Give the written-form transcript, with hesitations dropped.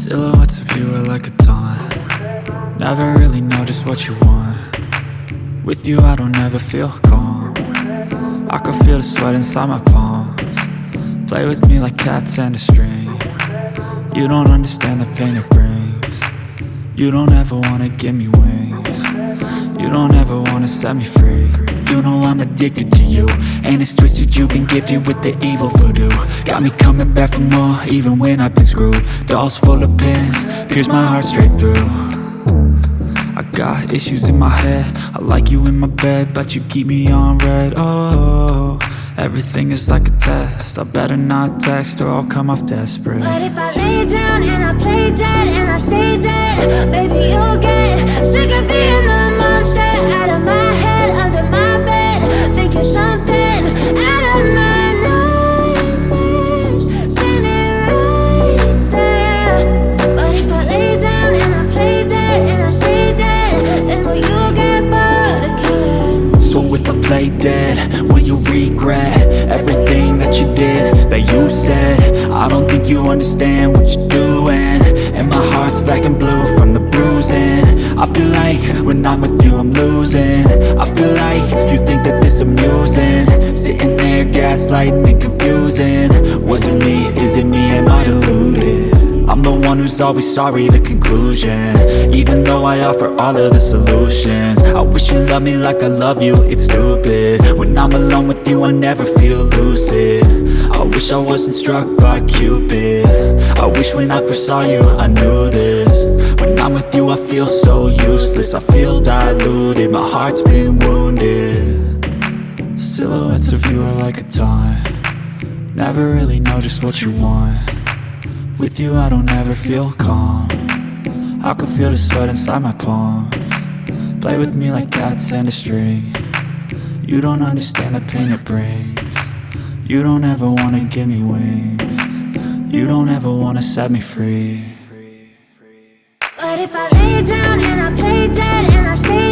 Silhouettes of you are like a taunt. Never really know just what you want. With you I don't ever feel calm. I can feel the sweat inside my palms. Play with me like cats and a string. You don't understand the pain it brings. You don't ever wanna give me wings. You don't ever wanna set me free. You know I'm addicted to you, and it's twisted, you've been gifted with the evil voodoo. Got me coming back for more, even when I've been screwed. Dolls full of pins, pierce my heart straight through. I got issues in my head, I like you in my bed, but you keep me on red. Oh, everything is like a test, I better not text or I'll come off desperate. But if I lay down and I play dead and I stay dead, baby you'll get sick of being the monster out of my head, under my bed, thinking something out of my nightmares, standing right there. But if I lay down and I play dead and I stay dead, then will you get bored of killing? So if I play dead, will you regret everything that you did, that you said? I don't think you understand what you're doing, and my heart's black and blue from the bruising. I feel like when I'm with you I'm losing. I feel like you think that this amusing, sitting there gaslighting and confusing. Was it me? Is it me? Am I deluded? I'm the one who's always sorry, the conclusion, even though I offer all of the solutions. I wish you loved me like I love you, it's stupid. When I'm alone with you I never feel lucid. I wish I wasn't struck by Cupid. I wish when I first saw you I knew this. When I'm with you I feel so useless, I feel diluted, my heart's been wounded. Silhouettes of you are like a taunt. Never really know just what you want. With you I don't ever feel calm. I can feel the sweat inside my palms. Play with me like cats and a string. You don't understand the pain it brings. You don't ever wanna give me wings. You don't ever wanna set me free. But if I lay down and I play dead and I stay